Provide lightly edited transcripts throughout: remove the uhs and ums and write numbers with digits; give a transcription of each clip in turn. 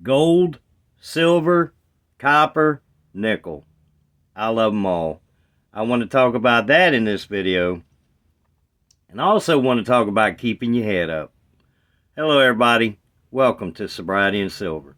Gold, silver, copper, nickel. I love them all. I want to talk about that in this video. And I also want to talk about keeping your head up. Hello everybody. Welcome to Sobriety and Silver.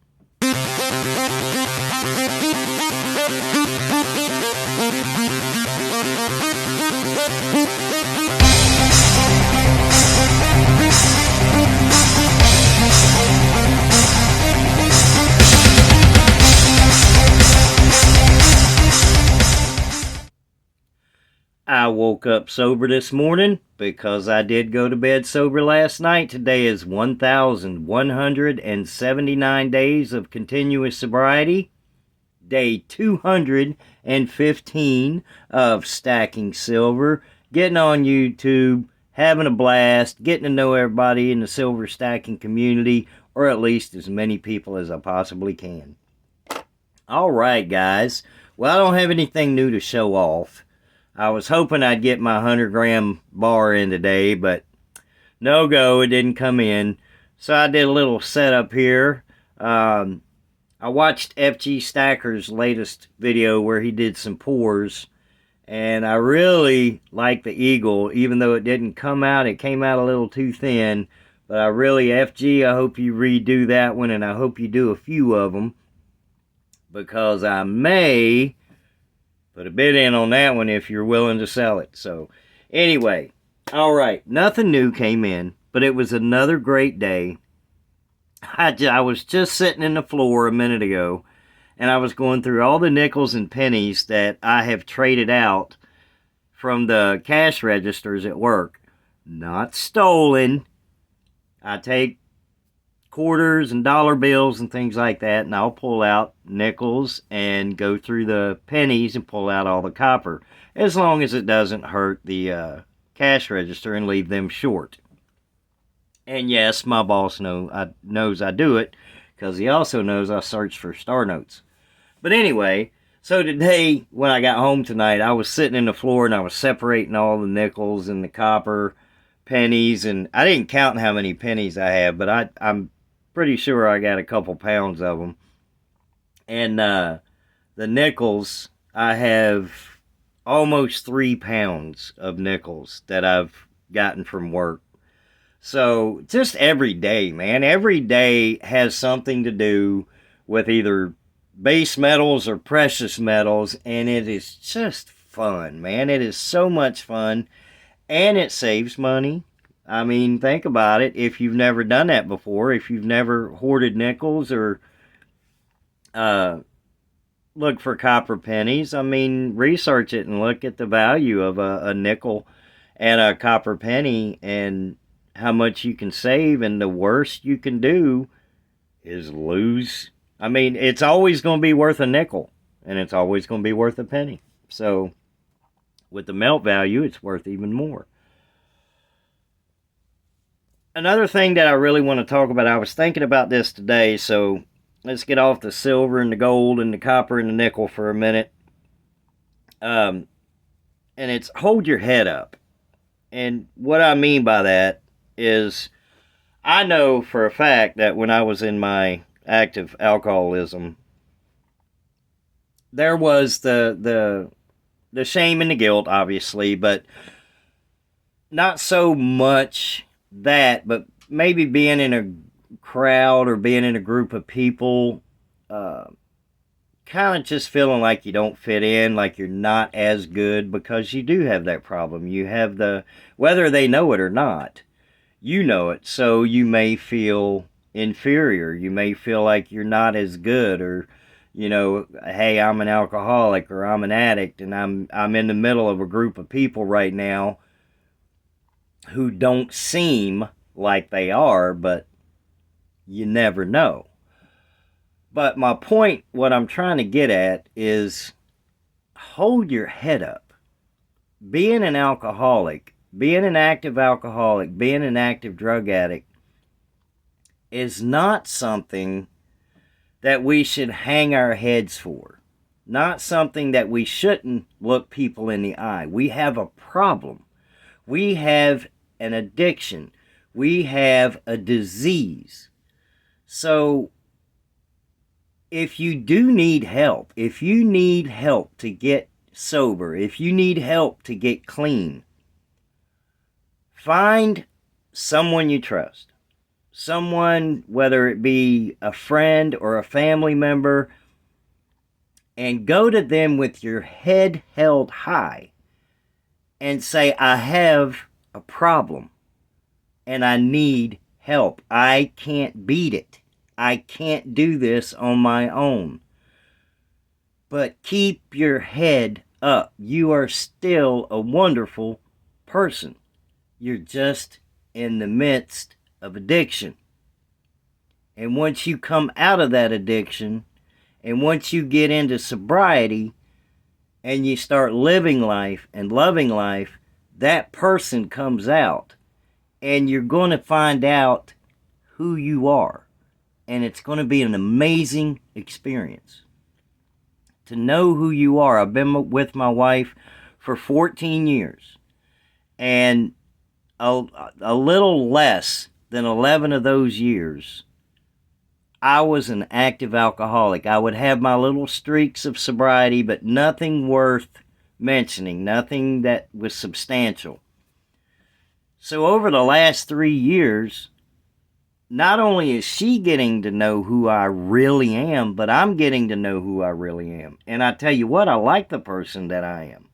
I woke up sober this morning because I did go to bed sober last night. Today is 1,179 days of continuous sobriety. Day 215 of stacking silver. Getting on YouTube, having a blast, getting to know everybody in the silver stacking community, or at least as many people as I possibly can. Alright guys, well I don't have anything new to show off. I was hoping I'd get my 100-gram bar in today, but no go, it didn't come in. So I did a little setup here. I watched FG Stacker's latest video where he did some pours, and I really like the Eagle, even though it didn't come out. It came out a little too thin, but FG, I hope you redo that one, and I hope you do a few of them, because I may put a bid in on that one if you're willing to sell it. So, anyway, alright, nothing new came in, but it was another great day. I was just sitting in the floor a minute ago, and I was going through all the nickels and pennies that I have traded out from the cash registers at work. Not stolen. I take quarters and dollar bills and things like that, and I'll pull out nickels and go through the pennies and pull out all the copper, as long as it doesn't hurt the cash register and leave them short. And yes, my boss knows I do it, because he also knows I search for star notes. But anyway, so today when I got home tonight, I was sitting in the floor and I was separating all the nickels and the copper pennies, and I didn't count how many pennies I have, but I'm pretty sure I got a couple pounds of them. And the nickels, I have almost 3 pounds of nickels that I've gotten from work. So just every day, man, every day has something to do with either base metals or precious metals, and it is just fun, man. It is so much fun, and it saves money. I mean, think about it. If you've never done that before, if you've never hoarded nickels or look for copper pennies, I mean, research it and look at the value of a nickel and a copper penny and how much you can save. And the worst you can do is lose. I mean, it's always going to be worth a nickel, and it's always going to be worth a penny. So with the melt value, it's worth even more. Another thing that I really want to talk about, I was thinking about this today, so let's get off the silver and the gold and the copper and the nickel for a minute. And it's hold your head up. And what I mean by that is, I know for a fact that when I was in my active alcoholism, there was the shame and the guilt, obviously, but not so much that, but maybe being in a crowd or being in a group of people, kind of just feeling like you don't fit in, like you're not as good, because you do have that problem. You have whether they know it or not, you know it, so you may feel inferior. You may feel like you're not as good, or, you know, hey, I'm an alcoholic or I'm an addict, and I'm in the middle of a group of people right now who don't seem like they are, but you never know. But my point, what I'm trying to get at, is hold your head up. Being an alcoholic, being an active alcoholic, being an active drug addict is not something that we should hang our heads for. Not something that we shouldn't look people in the eye. We have a problem. We have an addiction. We have a disease. So if you do need help, if you need help to get sober, if you need help to get clean, find someone you trust. Someone, whether it be a friend or a family member, and go to them with your head held high and say, I have a problem and I need help. I can't beat it. I can't do this on my own. But keep your head up. You are still a wonderful person. You're just in the midst of addiction. And once you come out of that addiction, and once you get into sobriety and you start living life and loving life, that person comes out and you're going to find out who you are. And it's going to be an amazing experience to know who you are. I've been with my wife for 14 years, and a little less than 11 of those years, I was an active alcoholic. I would have my little streaks of sobriety, but nothing worth mentioning, nothing that was substantial. So over the last 3 years, not only is she getting to know who I really am, but I'm getting to know who I really am. And I tell you what, I like the person that I am.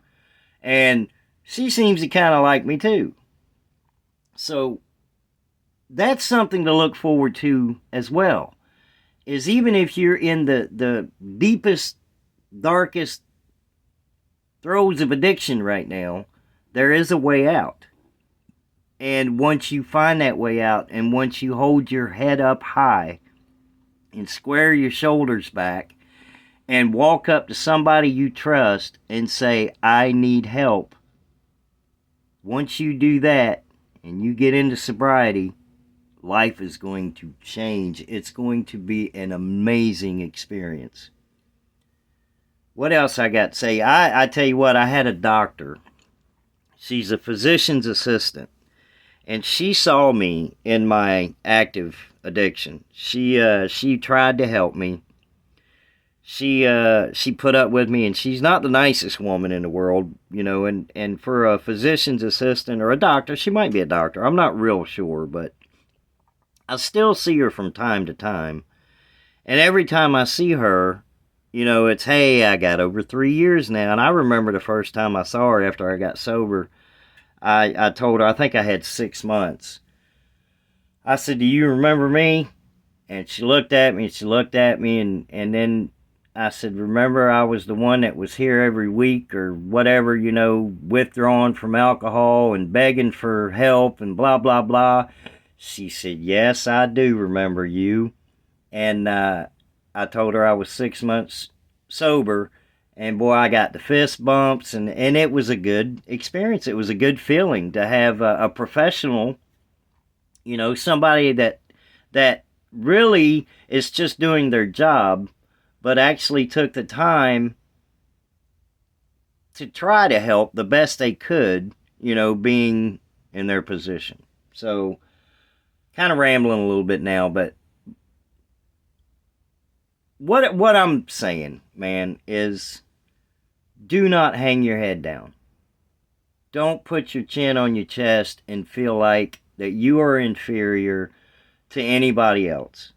And she seems to kind of like me too. So that's something to look forward to as well. Is even if you're in the deepest, darkest throes of addiction right now, there is a way out. And once you find that way out, and once you hold your head up high and square your shoulders back and walk up to somebody you trust and say, I need help. Once you do that and you get into sobriety, life is going to change. It's going to be an amazing experience. What else I got to say? I tell you what, I had a doctor. She's a physician's assistant. And she saw me in my active addiction. She tried to help me. She put up with me, and she's not the nicest woman in the world, and for a physician's assistant or a doctor, she might be a doctor. I'm not real sure, but I still see her from time to time. And every time I see her, it's, hey, I got over 3 years now. And I remember the first time I saw her after I got sober, I told her, I think I had 6 months. I said, do you remember me? And she looked at me, and then I said, remember I was the one that was here every week or whatever, withdrawn from alcohol and begging for help and blah, blah, blah. She said, yes, I do remember you. And I told her I was 6 months sober. And boy, I got the fist bumps, and it was a good experience. It was a good feeling to have a professional, somebody that really is just doing their job, but actually took the time to try to help the best they could, being in their position. So, kind of rambling a little bit now, but what I'm saying, man, is do not hang your head down. Don't put your chin on your chest and feel like that you are inferior to anybody else.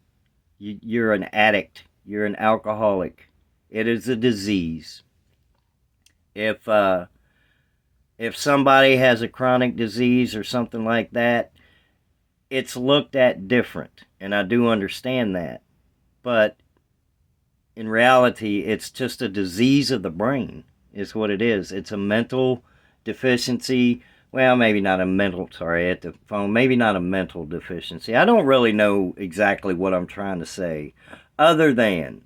You're an addict. You're an alcoholic. It is a disease. If somebody has a chronic disease or something like that, it's looked at different, and I do understand that. But in reality, it's just a disease of the brain, is what it is. It's a mental deficiency. Well, maybe not a mental, at the phone, maybe not a mental deficiency. I don't really know exactly what I'm trying to say, other than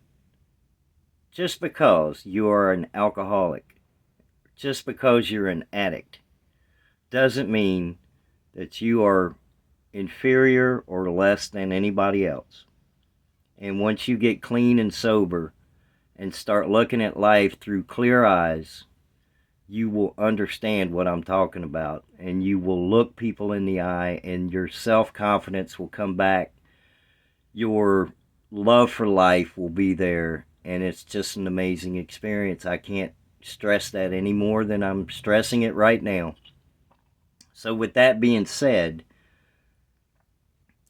just because you are an alcoholic, just because you're an addict, doesn't mean that you are inferior or less than anybody else. And once you get clean and sober and start looking at life through clear eyes, you will understand what I'm talking about, and you will look people in the eye, and your self-confidence will come back. Your love for life will be there, and it's just an amazing experience. I can't stress that any more than I'm stressing it right now. So with that being said,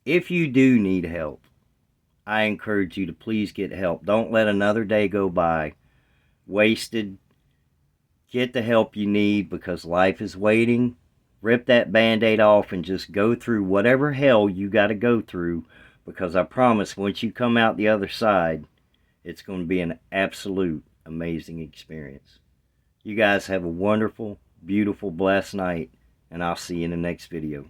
if you do need help, I encourage you to please get help. Don't let another day go by wasted. Get the help you need, because life is waiting. Rip that band-aid off and just go through whatever hell you got to go through, because I promise once you come out the other side, it's going to be an absolute amazing experience. You guys have a wonderful, beautiful, blessed night, and I'll see you in the next video.